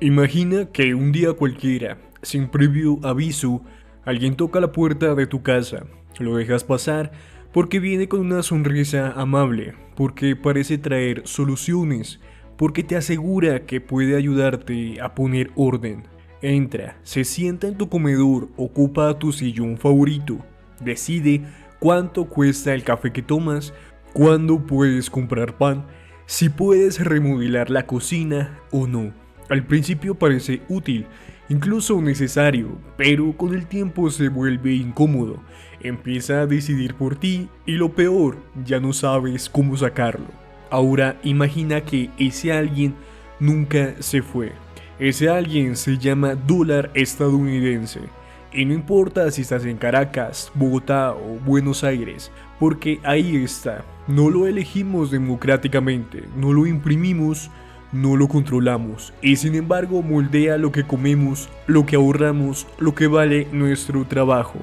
Imagina que un día cualquiera, sin previo aviso, alguien toca la puerta de tu casa. Lo dejas pasar porque viene con una sonrisa amable, porque parece traer soluciones, porque te asegura que puede ayudarte a poner orden. Entra, se sienta en tu comedor, ocupa tu sillón favorito, decide cuánto cuesta el café que tomas, cuándo puedes comprar pan, si puedes remodelar la cocina o no. Al principio parece útil, incluso necesario, pero con el tiempo se vuelve incómodo. Empieza a decidir por ti y lo peor, ya no sabes cómo sacarlo. Ahora imagina que ese alguien nunca se fue. Ese alguien se llama dólar estadounidense. Y no importa si estás en Caracas, Bogotá o Buenos Aires, porque ahí está. No lo elegimos democráticamente, no lo imprimimos, no lo controlamos y sin embargo moldea lo que comemos, lo que ahorramos, lo que vale nuestro trabajo.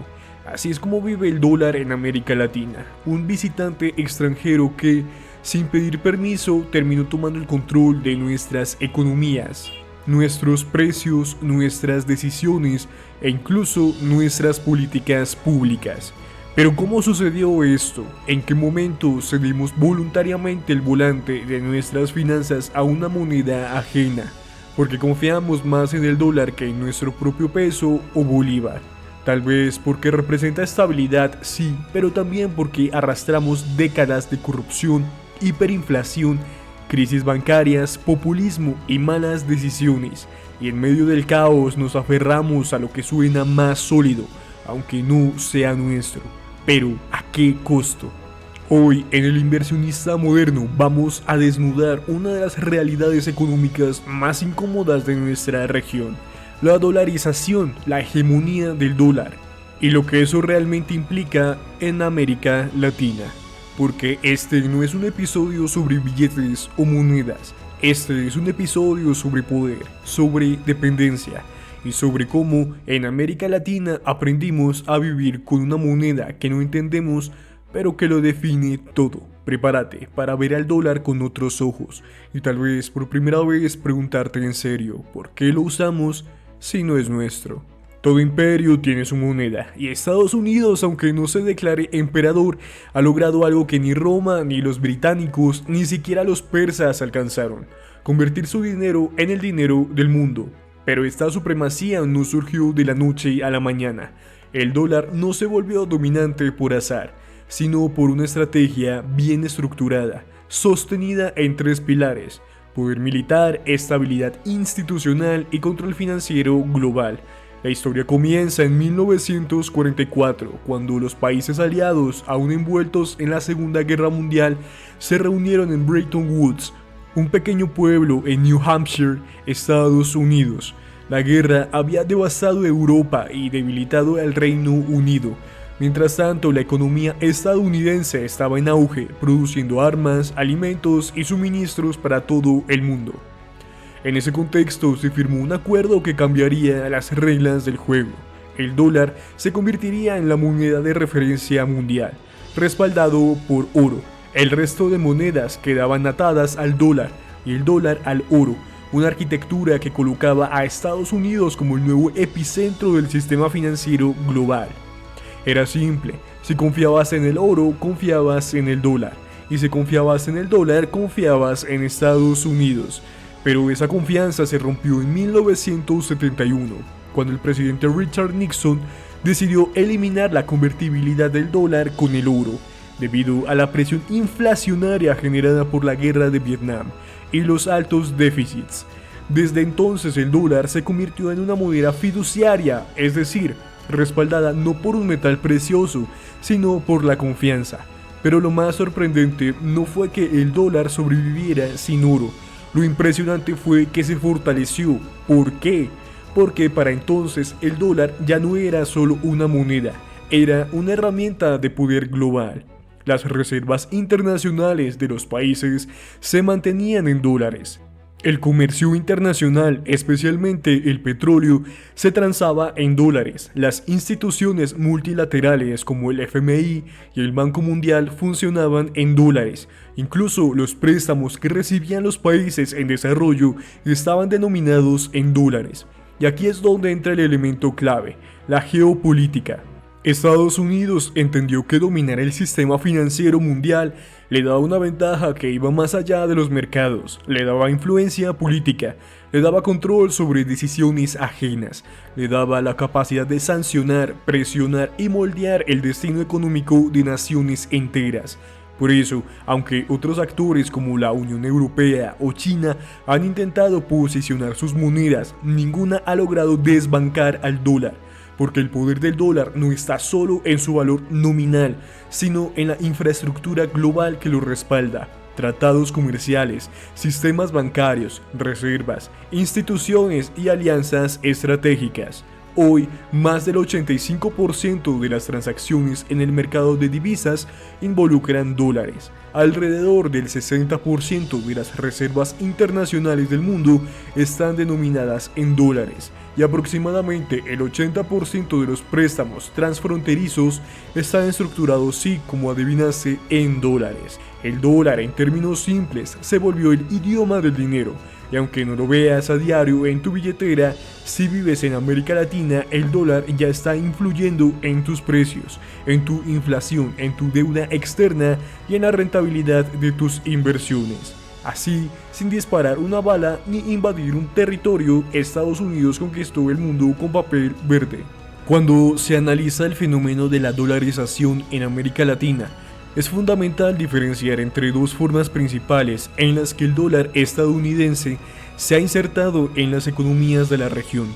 Así es como vive el dólar en América Latina, un visitante extranjero que, sin pedir permiso, terminó tomando el control de nuestras economías, nuestros precios, nuestras decisiones e incluso nuestras políticas públicas. Pero ¿cómo sucedió esto? ¿En qué momento cedimos voluntariamente el volante de nuestras finanzas a una moneda ajena? Porque confiamos más en el dólar que en nuestro propio peso o bolívar. Tal vez porque representa estabilidad, sí, pero también porque arrastramos décadas de corrupción, hiperinflación, crisis bancarias, populismo y malas decisiones. Y en medio del caos nos aferramos a lo que suena más sólido, aunque no sea nuestro. Pero, ¿a qué costo? Hoy, en El Inversionista Moderno, vamos a desnudar una de las realidades económicas más incómodas de nuestra región, la dolarización, la hegemonía del dólar, y lo que eso realmente implica en América Latina. Porque este no es un episodio sobre billetes o monedas, este es un episodio sobre poder, sobre dependencia, y sobre cómo en América Latina aprendimos a vivir con una moneda que no entendemos, pero que lo define todo. Prepárate para ver al dólar con otros ojos y tal vez por primera vez preguntarte en serio, ¿por qué lo usamos si no es nuestro? Todo imperio tiene su moneda, y Estados Unidos, aunque no se declare emperador, ha logrado algo que ni Roma, ni los británicos, ni siquiera los persas alcanzaron: convertir su dinero en el dinero del mundo. Pero esta supremacía no surgió de la noche a la mañana. El dólar no se volvió dominante por azar, sino por una estrategia bien estructurada, sostenida en tres pilares: poder militar, estabilidad institucional y control financiero global. La historia comienza en 1944, cuando los países aliados, aún envueltos en la Segunda Guerra Mundial, se reunieron en Bretton Woods, un pequeño pueblo en New Hampshire, Estados Unidos. La guerra había devastado Europa y debilitado al Reino Unido. Mientras tanto, la economía estadounidense estaba en auge, produciendo armas, alimentos y suministros para todo el mundo. En ese contexto se firmó un acuerdo que cambiaría las reglas del juego. El dólar se convertiría en la moneda de referencia mundial, respaldado por oro. El resto de monedas quedaban atadas al dólar y el dólar al oro, una arquitectura que colocaba a Estados Unidos como el nuevo epicentro del sistema financiero global. Era simple: si confiabas en el oro, confiabas en el dólar, y si confiabas en el dólar, confiabas en Estados Unidos. Pero esa confianza se rompió en 1971, cuando el presidente Richard Nixon decidió eliminar la convertibilidad del dólar con el oro, debido a la presión inflacionaria generada por la guerra de Vietnam y los altos déficits. Desde entonces el dólar se convirtió en una moneda fiduciaria, es decir, respaldada no por un metal precioso, sino por la confianza. Pero lo más sorprendente no fue que el dólar sobreviviera sin oro. Lo impresionante fue que se fortaleció. ¿Por qué? Porque para entonces el dólar ya no era solo una moneda, era una herramienta de poder global. Las reservas internacionales de los países se mantenían en dólares. El comercio internacional, especialmente el petróleo, se transaba en dólares. Las instituciones multilaterales como el FMI y el Banco Mundial funcionaban en dólares. Incluso los préstamos que recibían los países en desarrollo estaban denominados en dólares. Y aquí es donde entra el elemento clave, la geopolítica. Estados Unidos entendió que dominar el sistema financiero mundial le daba una ventaja que iba más allá de los mercados, le daba influencia política, le daba control sobre decisiones ajenas, le daba la capacidad de sancionar, presionar y moldear el destino económico de naciones enteras. Por eso, aunque otros actores como la Unión Europea o China han intentado posicionar sus monedas, ninguna ha logrado desbancar al dólar. Porque el poder del dólar no está solo en su valor nominal, sino en la infraestructura global que lo respalda. Tratados comerciales, sistemas bancarios, reservas, instituciones y alianzas estratégicas. Hoy, más del 85% de las transacciones en el mercado de divisas involucran dólares. Alrededor del 60% de las reservas internacionales del mundo están denominadas en dólares y aproximadamente el 80% de los préstamos transfronterizos están estructurados, sí, como adivinaste, en dólares. El dólar, en términos simples, se volvió el idioma del dinero. Y aunque no lo veas a diario en tu billetera, si vives en América Latina, el dólar ya está influyendo en tus precios, en tu inflación, en tu deuda externa y en la rentabilidad de tus inversiones. Así, sin disparar una bala ni invadir un territorio, Estados Unidos conquistó el mundo con papel verde. Cuando se analiza el fenómeno de la dolarización en América Latina, es fundamental diferenciar entre dos formas principales en las que el dólar estadounidense se ha insertado en las economías de la región: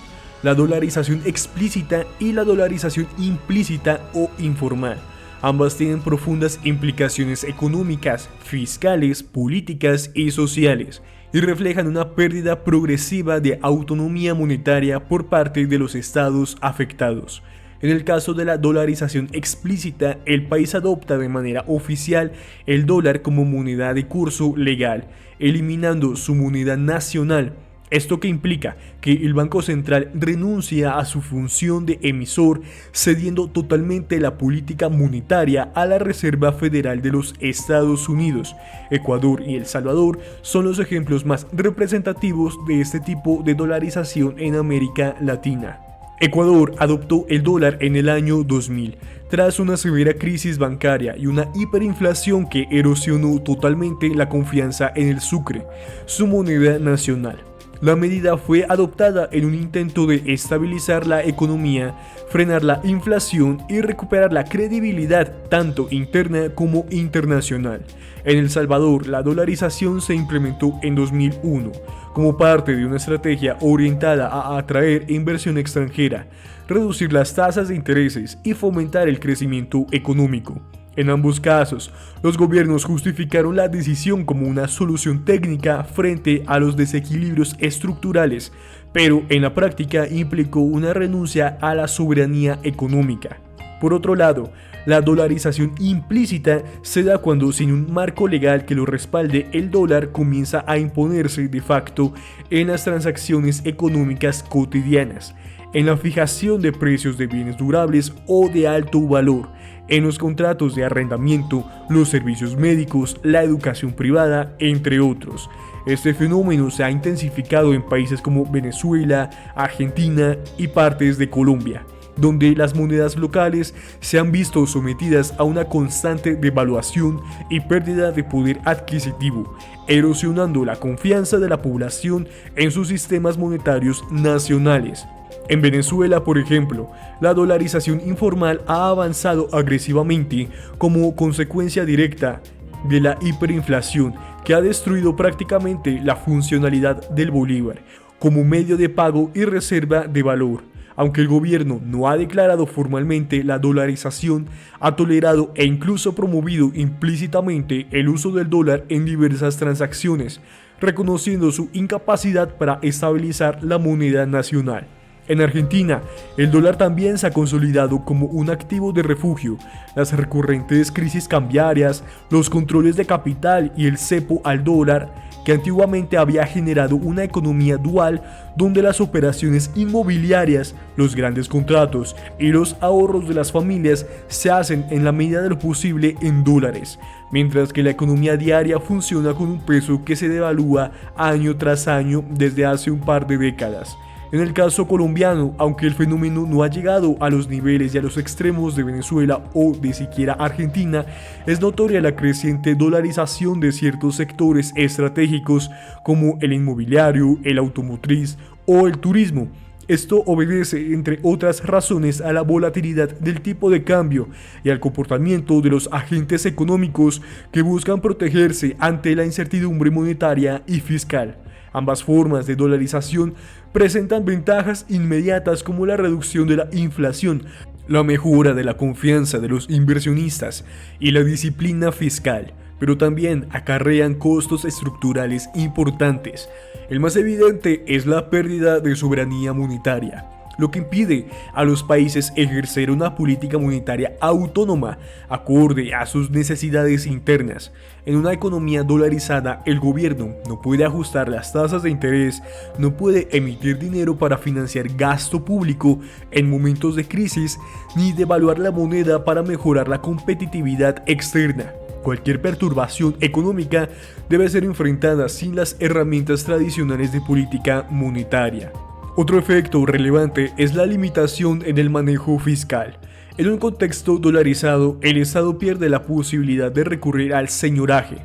la dolarización explícita y la dolarización implícita o informal. Ambas tienen profundas implicaciones económicas, fiscales, políticas y sociales, y reflejan una pérdida progresiva de autonomía monetaria por parte de los estados afectados. En el caso de la dolarización explícita, el país adopta de manera oficial el dólar como moneda de curso legal, eliminando su moneda nacional. Esto que implica que el Banco Central renuncia a su función de emisor, cediendo totalmente la política monetaria a la Reserva Federal de los Estados Unidos. Ecuador y El Salvador son los ejemplos más representativos de este tipo de dolarización en América Latina. Ecuador adoptó el dólar en el año 2000, tras una severa crisis bancaria y una hiperinflación que erosionó totalmente la confianza en el sucre, su moneda nacional. La medida fue adoptada en un intento de estabilizar la economía, frenar la inflación y recuperar la credibilidad tanto interna como internacional. En El Salvador, la dolarización se implementó en 2001 como parte de una estrategia orientada a atraer inversión extranjera, reducir las tasas de intereses y fomentar el crecimiento económico. En ambos casos, los gobiernos justificaron la decisión como una solución técnica frente a los desequilibrios estructurales, pero en la práctica implicó una renuncia a la soberanía económica. Por otro lado, la dolarización implícita se da cuando, sin un marco legal que lo respalde, el dólar comienza a imponerse de facto en las transacciones económicas cotidianas, en la fijación de precios de bienes durables o de alto valor, en los contratos de arrendamiento, los servicios médicos, la educación privada, entre otros. Este fenómeno se ha intensificado en países como Venezuela, Argentina y partes de Colombia, donde las monedas locales se han visto sometidas a una constante devaluación y pérdida de poder adquisitivo, erosionando la confianza de la población en sus sistemas monetarios nacionales. En Venezuela, por ejemplo, la dolarización informal ha avanzado agresivamente como consecuencia directa de la hiperinflación que ha destruido prácticamente la funcionalidad del bolívar como medio de pago y reserva de valor. Aunque el gobierno no ha declarado formalmente la dolarización, ha tolerado e incluso promovido implícitamente el uso del dólar en diversas transacciones, reconociendo su incapacidad para estabilizar la moneda nacional. En Argentina, el dólar también se ha consolidado como un activo de refugio. Las recurrentes crisis cambiarias, los controles de capital y el cepo al dólar, que antiguamente había generado una economía dual donde las operaciones inmobiliarias, los grandes contratos y los ahorros de las familias se hacen en la medida de lo posible en dólares, mientras que la economía diaria funciona con un peso que se devalúa año tras año desde hace un par de décadas. En el caso colombiano, aunque el fenómeno no ha llegado a los niveles y a los extremos de Venezuela o de siquiera Argentina, es notoria la creciente dolarización de ciertos sectores estratégicos como el inmobiliario, el automotriz o el turismo. Esto obedece, entre otras razones, a la volatilidad del tipo de cambio y al comportamiento de los agentes económicos que buscan protegerse ante la incertidumbre monetaria y fiscal. Ambas formas de dolarización presentan ventajas inmediatas como la reducción de la inflación, la mejora de la confianza de los inversionistas y la disciplina fiscal, pero también acarrean costos estructurales importantes. El más evidente es la pérdida de soberanía monetaria, lo que impide a los países ejercer una política monetaria autónoma, acorde a sus necesidades internas. En una economía dolarizada, el gobierno no puede ajustar las tasas de interés, no puede emitir dinero para financiar gasto público en momentos de crisis, ni devaluar la moneda para mejorar la competitividad externa. Cualquier perturbación económica debe ser enfrentada sin las herramientas tradicionales de política monetaria. Otro efecto relevante es la limitación en el manejo fiscal. En un contexto dolarizado, el Estado pierde la posibilidad de recurrir al señoraje,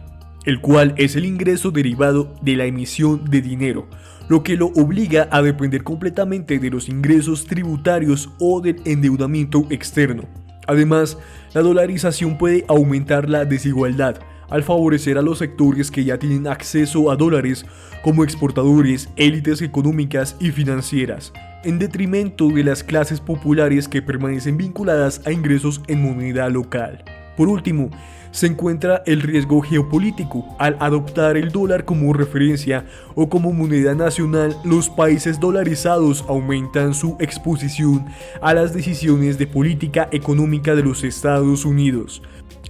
el cual es el ingreso derivado de la emisión de dinero, lo que lo obliga a depender completamente de los ingresos tributarios o del endeudamiento externo. Además, la dolarización puede aumentar la desigualdad, al favorecer a los sectores que ya tienen acceso a dólares como exportadores, élites económicas y financieras, en detrimento de las clases populares que permanecen vinculadas a ingresos en moneda local. Por último, se encuentra el riesgo geopolítico. Al adoptar el dólar como referencia o como moneda nacional, los países dolarizados aumentan su exposición a las decisiones de política económica de los Estados Unidos.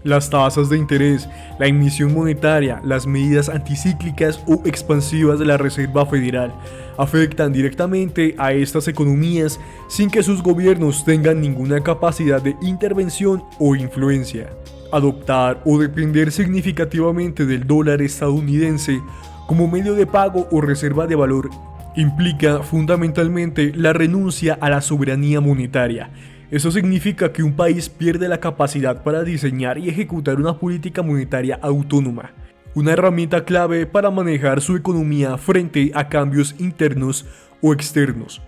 Las tasas de interés, la emisión monetaria, las medidas anticíclicas o expansivas de la Reserva Federal afectan directamente a estas economías sin que sus gobiernos tengan ninguna capacidad de intervención o influencia. Adoptar o depender significativamente del dólar estadounidense como medio de pago o reserva de valor implica fundamentalmente la renuncia a la soberanía monetaria. Eso significa que un país pierde la capacidad para diseñar y ejecutar una política monetaria autónoma, una herramienta clave para manejar su economía frente a cambios internos o externos.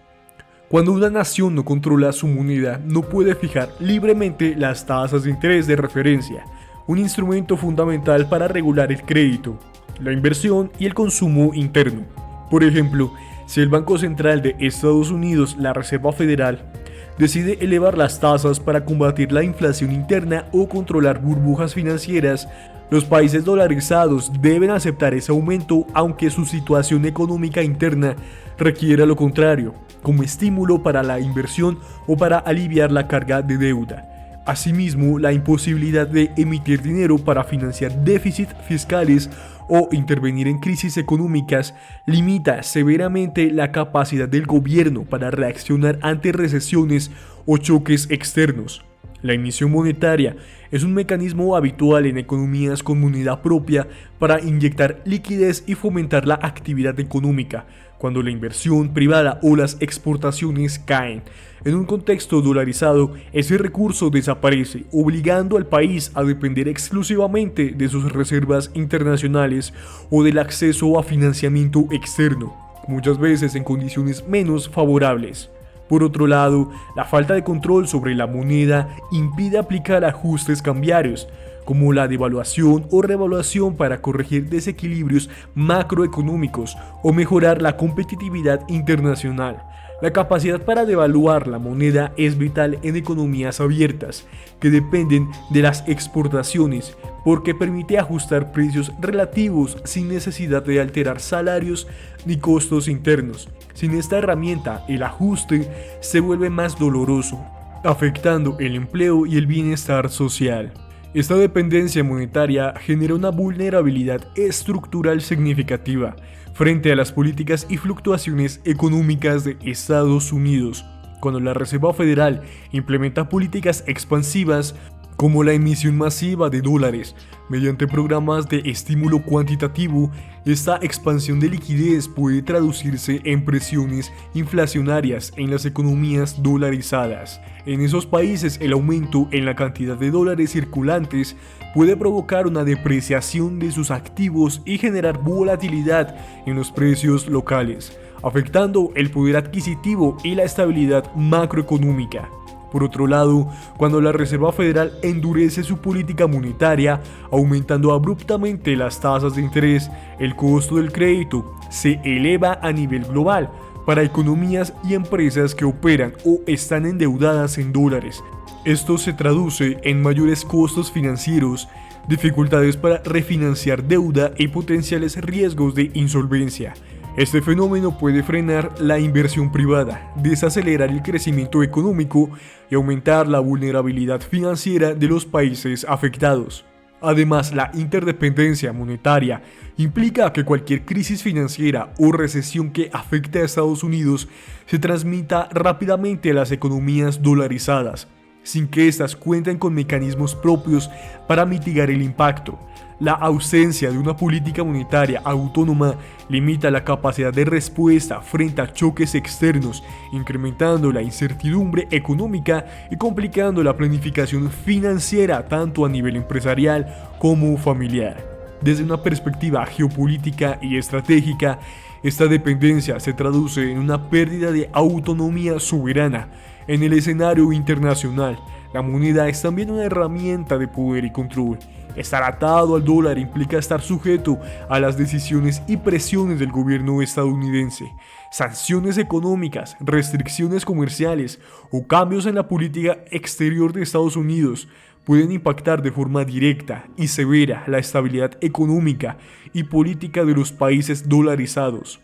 Cuando una nación no controla su moneda, no puede fijar libremente las tasas de interés de referencia, un instrumento fundamental para regular el crédito, la inversión y el consumo interno. Por ejemplo, si el Banco Central de Estados Unidos, la Reserva Federal, decide elevar las tasas para combatir la inflación interna o controlar burbujas financieras, los países dolarizados deben aceptar ese aumento aunque su situación económica interna requiera lo contrario, como estímulo para la inversión o para aliviar la carga de deuda. Asimismo, la imposibilidad de emitir dinero para financiar déficits fiscales o intervenir en crisis económicas limita severamente la capacidad del gobierno para reaccionar ante recesiones o choques externos. La emisión monetaria es un mecanismo habitual en economías con moneda propia para inyectar liquidez y fomentar la actividad económica cuando la inversión privada o las exportaciones caen. En un contexto dolarizado, ese recurso desaparece, obligando al país a depender exclusivamente de sus reservas internacionales o del acceso a financiamiento externo, muchas veces en condiciones menos favorables. Por otro lado, la falta de control sobre la moneda impide aplicar ajustes cambiarios, como la devaluación o revaluación para corregir desequilibrios macroeconómicos o mejorar la competitividad internacional. La capacidad para devaluar la moneda es vital en economías abiertas, que dependen de las exportaciones, porque permite ajustar precios relativos sin necesidad de alterar salarios ni costos internos. Sin esta herramienta, el ajuste se vuelve más doloroso, afectando el empleo y el bienestar social. Esta dependencia monetaria genera una vulnerabilidad estructural significativa frente a las políticas y fluctuaciones económicas de Estados Unidos. Cuando la Reserva Federal implementa políticas expansivas como la emisión masiva de dólares mediante programas de estímulo cuantitativo, esta expansión de liquidez puede traducirse en presiones inflacionarias en las economías dolarizadas. En esos países, el aumento en la cantidad de dólares circulantes puede provocar una depreciación de sus activos y generar volatilidad en los precios locales, afectando el poder adquisitivo y la estabilidad macroeconómica. Por otro lado, cuando la Reserva Federal endurece su política monetaria, aumentando abruptamente las tasas de interés, el costo del crédito se eleva a nivel global para economías y empresas que operan o están endeudadas en dólares. Esto se traduce en mayores costos financieros, dificultades para refinanciar deuda y potenciales riesgos de insolvencia. Este fenómeno puede frenar la inversión privada, desacelerar el crecimiento económico y aumentar la vulnerabilidad financiera de los países afectados. Además, la interdependencia monetaria implica que cualquier crisis financiera o recesión que afecte a Estados Unidos se transmita rápidamente a las economías dolarizadas, sin que éstas cuenten con mecanismos propios para mitigar el impacto. La ausencia de una política monetaria autónoma limita la capacidad de respuesta frente a choques externos, incrementando la incertidumbre económica y complicando la planificación financiera tanto a nivel empresarial como familiar. Desde una perspectiva geopolítica y estratégica, esta dependencia se traduce en una pérdida de autonomía soberana. En el escenario internacional, la moneda es también una herramienta de poder y control. Estar atado al dólar implica estar sujeto a las decisiones y presiones del gobierno estadounidense. Sanciones económicas, restricciones comerciales o cambios en la política exterior de Estados Unidos pueden impactar de forma directa y severa la estabilidad económica y política de los países dolarizados.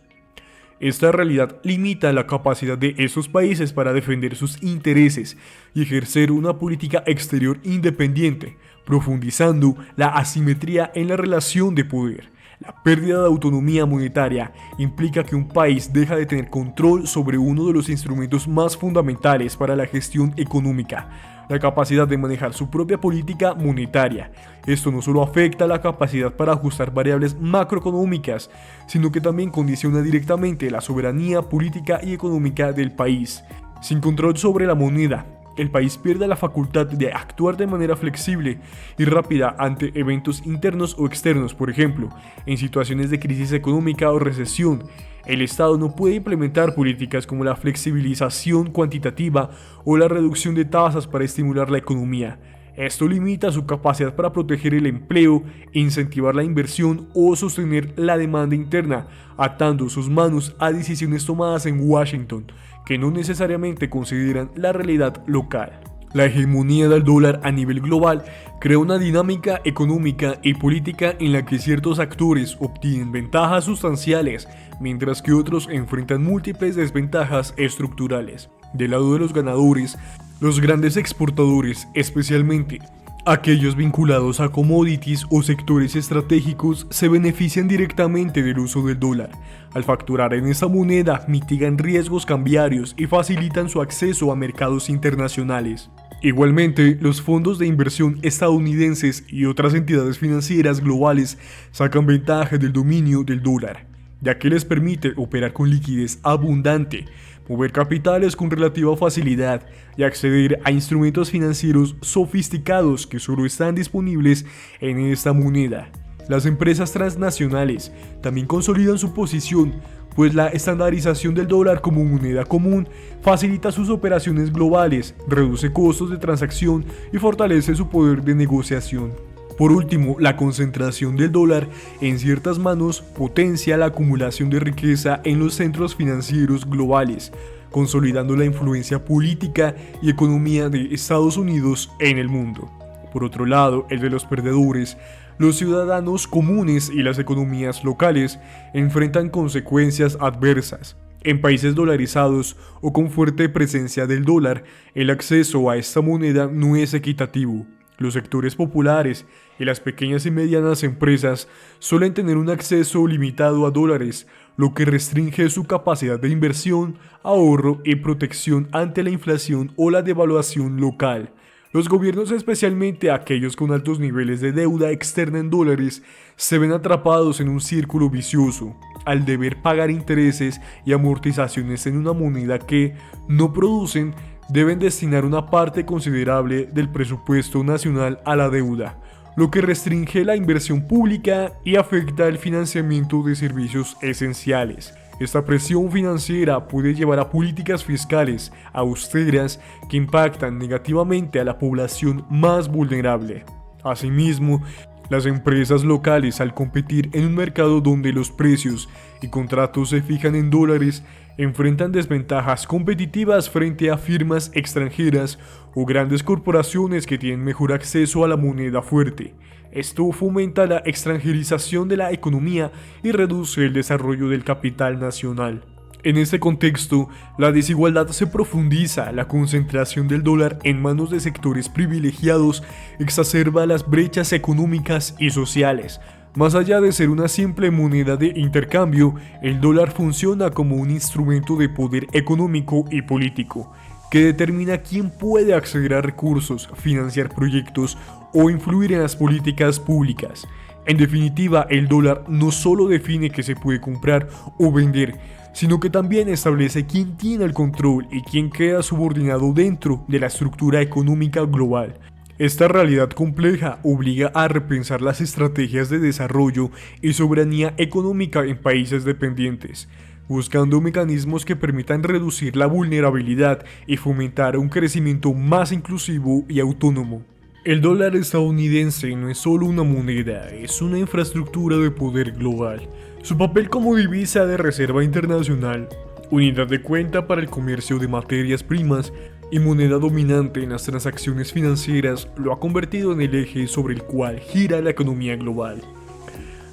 Esta realidad limita la capacidad de esos países para defender sus intereses y ejercer una política exterior independiente, profundizando la asimetría en la relación de poder. La pérdida de autonomía monetaria implica que un país deja de tener control sobre uno de los instrumentos más fundamentales para la gestión económica, la capacidad de manejar su propia política monetaria. Esto no solo afecta la capacidad para ajustar variables macroeconómicas, sino que también condiciona directamente la soberanía política y económica del país. Sin control sobre la moneda, el país pierde la facultad de actuar de manera flexible y rápida ante eventos internos o externos. Por ejemplo, en situaciones de crisis económica o recesión, el Estado no puede implementar políticas como la flexibilización cuantitativa o la reducción de tasas para estimular la economía. Esto limita su capacidad para proteger el empleo, incentivar la inversión o sostener la demanda interna, atando sus manos a decisiones tomadas en Washington, que no necesariamente consideran la realidad local. La hegemonía del dólar a nivel global crea una dinámica económica y política en la que ciertos actores obtienen ventajas sustanciales, mientras que otros enfrentan múltiples desventajas estructurales. Del lado de los ganadores, los grandes exportadores, especialmente aquellos vinculados a commodities o sectores estratégicos, se benefician directamente del uso del dólar. Al facturar en esa moneda, mitigan riesgos cambiarios y facilitan su acceso a mercados internacionales. Igualmente, los fondos de inversión estadounidenses y otras entidades financieras globales sacan ventaja del dominio del dólar, ya que les permite operar con liquidez abundante, mover capitales con relativa facilidad y acceder a instrumentos financieros sofisticados que solo están disponibles en esta moneda. Las empresas transnacionales también consolidan su posición, pues la estandarización del dólar como moneda común facilita sus operaciones globales, reduce costos de transacción y fortalece su poder de negociación. Por último, la concentración del dólar en ciertas manos potencia la acumulación de riqueza en los centros financieros globales, consolidando la influencia política y economía de Estados Unidos en el mundo. Por otro lado, el de los perdedores, los ciudadanos comunes y las economías locales enfrentan consecuencias adversas. En países dolarizados o con fuerte presencia del dólar, el acceso a esta moneda no es equitativo. Los sectores populares y las pequeñas y medianas empresas suelen tener un acceso limitado a dólares, lo que restringe su capacidad de inversión, ahorro y protección ante la inflación o la devaluación local. Los gobiernos, especialmente aquellos con altos niveles de deuda externa en dólares, se ven atrapados en un círculo vicioso, al deber pagar intereses y amortizaciones en una moneda que no producen. Deben destinar una parte considerable del presupuesto nacional a la deuda, lo que restringe la inversión pública y afecta el financiamiento de servicios esenciales. Esta presión financiera puede llevar a políticas fiscales austeras que impactan negativamente a la población más vulnerable. Asimismo, las empresas locales, al competir en un mercado donde los precios y contratos se fijan en dólares, enfrentan desventajas competitivas frente a firmas extranjeras o grandes corporaciones que tienen mejor acceso a la moneda fuerte. Esto fomenta la extranjerización de la economía y reduce el desarrollo del capital nacional. En este contexto, la desigualdad se profundiza, la concentración del dólar en manos de sectores privilegiados exacerba las brechas económicas y sociales. Más allá de ser una simple moneda de intercambio, el dólar funciona como un instrumento de poder económico y político, que determina quién puede acceder a recursos, financiar proyectos o influir en las políticas públicas. En definitiva, el dólar no solo define qué se puede comprar o vender, sino que también establece quién tiene el control y quién queda subordinado dentro de la estructura económica global. Esta realidad compleja obliga a repensar las estrategias de desarrollo y soberanía económica en países dependientes, buscando mecanismos que permitan reducir la vulnerabilidad y fomentar un crecimiento más inclusivo y autónomo. El dólar estadounidense no es solo una moneda, es una infraestructura de poder global. Su papel como divisa de reserva internacional, unidad de cuenta para el comercio de materias primas y moneda dominante en las transacciones financieras lo ha convertido en el eje sobre el cual gira la economía global.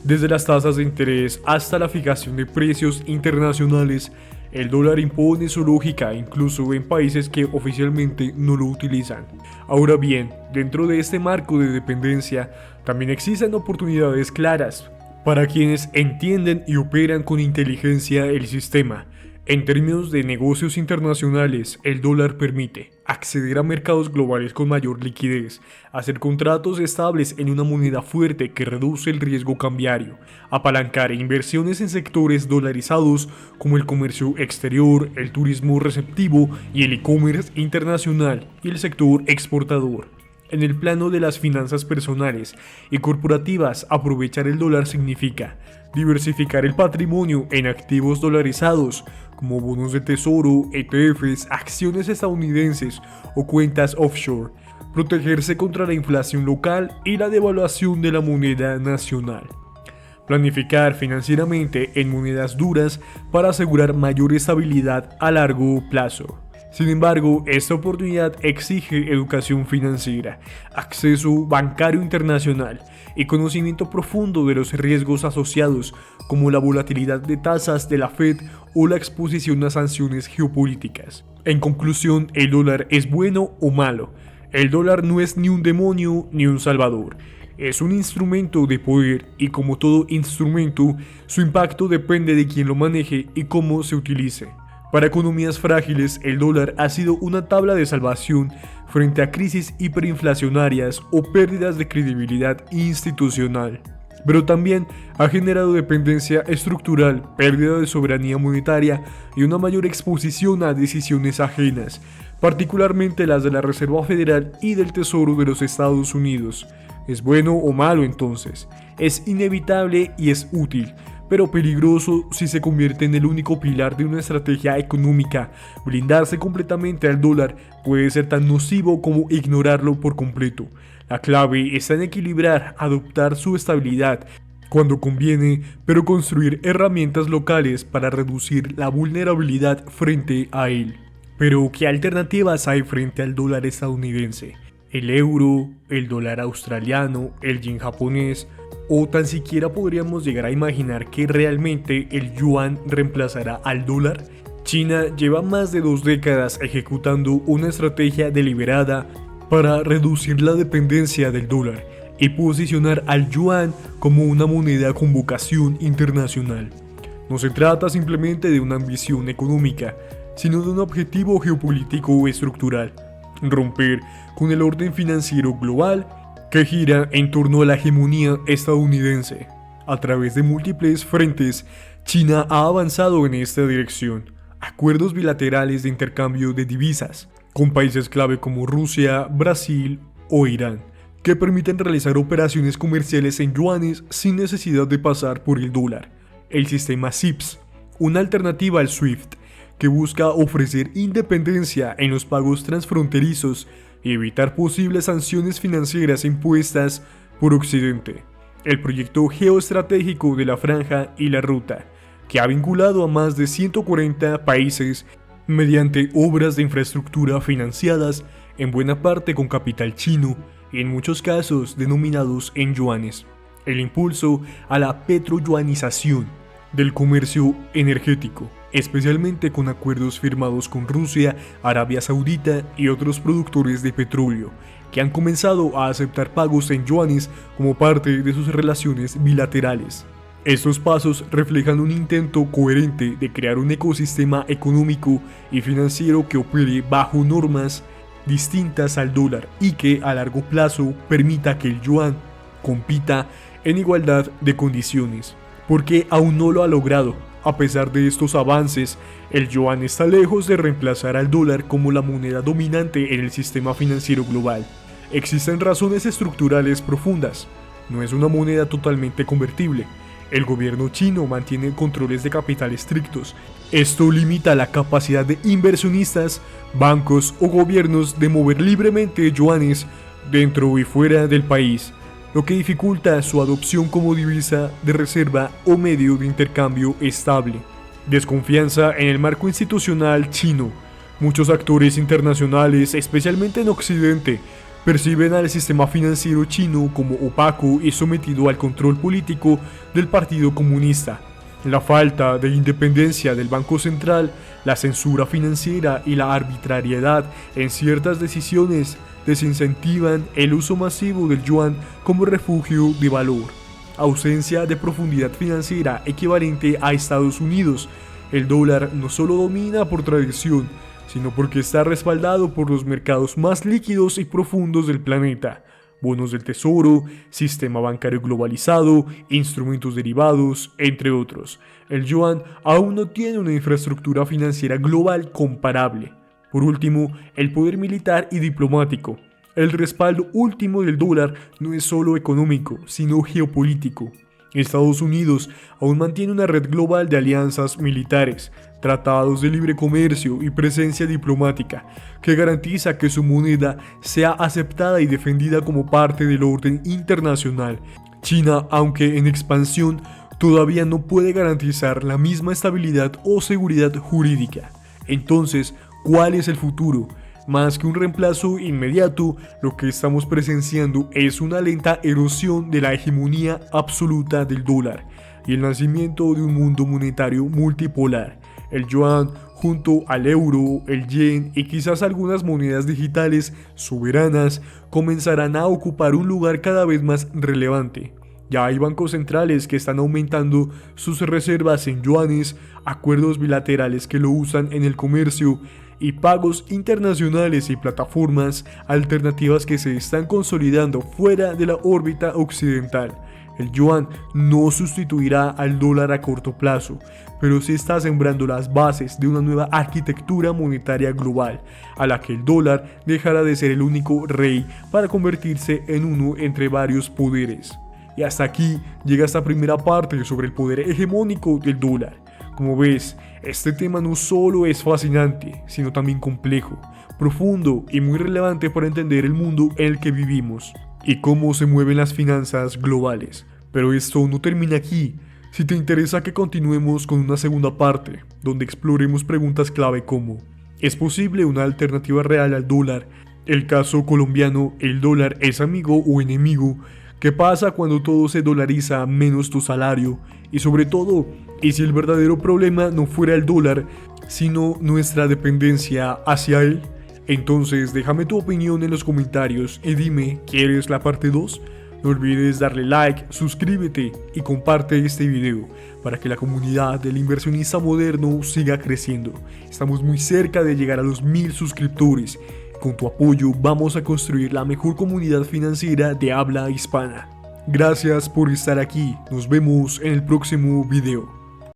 Desde las tasas de interés hasta la fijación de precios internacionales, el dólar impone su lógica incluso en países que oficialmente no lo utilizan. Ahora bien, dentro de este marco de dependencia, también existen oportunidades claras para quienes entienden y operan con inteligencia el sistema. En términos de negocios internacionales, el dólar permite acceder a mercados globales con mayor liquidez, hacer contratos estables en una moneda fuerte que reduce el riesgo cambiario, apalancar inversiones en sectores dolarizados como el comercio exterior, el turismo receptivo y el e-commerce internacional y el sector exportador. En el plano de las finanzas personales y corporativas, aprovechar el dólar significa diversificar el patrimonio en activos dolarizados, como bonos de tesoro, ETFs, acciones estadounidenses o cuentas offshore, protegerse contra la inflación local y la devaluación de la moneda nacional. Planificar financieramente en monedas duras para asegurar mayor estabilidad a largo plazo. Sin embargo, esta oportunidad exige educación financiera, acceso bancario internacional y conocimiento profundo de los riesgos asociados, como la volatilidad de tasas de la Fed o la exposición a sanciones geopolíticas. En conclusión, ¿el dólar es bueno o malo? El dólar no es ni un demonio ni un salvador. Es un instrumento de poder y, como todo instrumento, su impacto depende de quien lo maneje y cómo se utilice. Para economías frágiles, el dólar ha sido una tabla de salvación frente a crisis hiperinflacionarias o pérdidas de credibilidad institucional. Pero también ha generado dependencia estructural, pérdida de soberanía monetaria y una mayor exposición a decisiones ajenas, particularmente las de la Reserva Federal y del Tesoro de los Estados Unidos. ¿Es bueno o malo entonces? Es inevitable y es útil, pero peligroso si se convierte en el único pilar de una estrategia económica. Blindarse completamente al dólar puede ser tan nocivo como ignorarlo por completo. La clave está en equilibrar, adoptar su estabilidad cuando conviene, pero construir herramientas locales para reducir la vulnerabilidad frente a él. Pero, ¿qué alternativas hay frente al dólar estadounidense? El euro, el dólar australiano, el yen japonés o tan siquiera podríamos llegar a imaginar que realmente el yuan reemplazará al dólar. China lleva más de 2 décadas ejecutando una estrategia deliberada para reducir la dependencia del dólar y posicionar al yuan como una moneda con vocación internacional. No se trata simplemente de una ambición económica, sino de un objetivo geopolítico estructural: romper con el orden financiero global que gira en torno a la hegemonía estadounidense. A través de múltiples frentes, China ha avanzado en esta dirección. Acuerdos bilaterales de intercambio de divisas con países clave como Rusia, Brasil o Irán, que permiten realizar operaciones comerciales en yuanes sin necesidad de pasar por el dólar. El sistema SIPS, una alternativa al SWIFT, que busca ofrecer independencia en los pagos transfronterizos y evitar posibles sanciones financieras impuestas por Occidente. El proyecto geoestratégico de la Franja y la Ruta, que ha vinculado a más de 140 países mediante obras de infraestructura financiadas en buena parte con capital chino y en muchos casos denominados en yuanes. El impulso a la petroyuanización del comercio energético, especialmente con acuerdos firmados con Rusia, Arabia Saudita y otros productores de petróleo, que han comenzado a aceptar pagos en yuanes como parte de sus relaciones bilaterales. Estos pasos reflejan un intento coherente de crear un ecosistema económico y financiero que opere bajo normas distintas al dólar y que a largo plazo permita que el yuan compita en igualdad de condiciones. Porque aún no lo ha logrado. A pesar de estos avances, el yuan está lejos de reemplazar al dólar como la moneda dominante en el sistema financiero global. Existen razones estructurales profundas. No es una moneda totalmente convertible. El gobierno chino mantiene controles de capital estrictos. Esto limita la capacidad de inversionistas, bancos o gobiernos de mover libremente yuanes dentro y fuera del país, lo que dificulta su adopción como divisa de reserva o medio de intercambio estable. Desconfianza en el marco institucional chino. Muchos actores internacionales, especialmente en Occidente, perciben al sistema financiero chino como opaco y sometido al control político del Partido Comunista. La falta de independencia del Banco Central, la censura financiera y la arbitrariedad en ciertas decisiones desincentivan el uso masivo del yuan como refugio de valor. Ausencia de profundidad financiera equivalente a Estados Unidos. El dólar no solo domina por tradición, sino porque está respaldado por los mercados más líquidos y profundos del planeta: bonos del tesoro, sistema bancario globalizado, instrumentos derivados, entre otros. El yuan aún no tiene una infraestructura financiera global comparable. Por último, el poder militar y diplomático. El respaldo último del dólar no es solo económico, sino geopolítico. Estados Unidos aún mantiene una red global de alianzas militares, tratados de libre comercio y presencia diplomática que garantiza que su moneda sea aceptada y defendida como parte del orden internacional. China, aunque en expansión, todavía no puede garantizar la misma estabilidad o seguridad jurídica. Entonces, ¿cuál es el futuro? Más que un reemplazo inmediato, lo que estamos presenciando es una lenta erosión de la hegemonía absoluta del dólar y el nacimiento de un mundo monetario multipolar. El yuan, junto al euro, el yen y quizás algunas monedas digitales soberanas, comenzarán a ocupar un lugar cada vez más relevante. Ya hay bancos centrales que están aumentando sus reservas en yuanes, acuerdos bilaterales que lo usan en el comercio y pagos internacionales y plataformas alternativas que se están consolidando fuera de la órbita occidental. El yuan no sustituirá al dólar a corto plazo, pero sí está sembrando las bases de una nueva arquitectura monetaria global, a la que el dólar dejará de ser el único rey para convertirse en uno entre varios poderes. Y hasta aquí llega esta primera parte sobre el poder hegemónico del dólar. Como ves, este tema no solo es fascinante, sino también complejo, profundo y muy relevante para entender el mundo en el que vivimos y cómo se mueven las finanzas globales. Pero esto no termina aquí. Si te interesa que continuemos con una segunda parte, donde exploremos preguntas clave como: ¿es posible una alternativa real al dólar? El caso colombiano, ¿el dólar es amigo o enemigo? ¿Qué pasa cuando todo se dolariza menos tu salario? Y sobre todo, ¿y si el verdadero problema no fuera el dólar, sino nuestra dependencia hacia él? Entonces déjame tu opinión en los comentarios y dime, ¿quieres la parte 2? No olvides darle like, suscríbete y comparte este video para que la comunidad del inversionista moderno siga creciendo. Estamos muy cerca de llegar a los 1000 suscriptores. Con tu apoyo vamos a construir la mejor comunidad financiera de habla hispana. Gracias por estar aquí, nos vemos en el próximo video.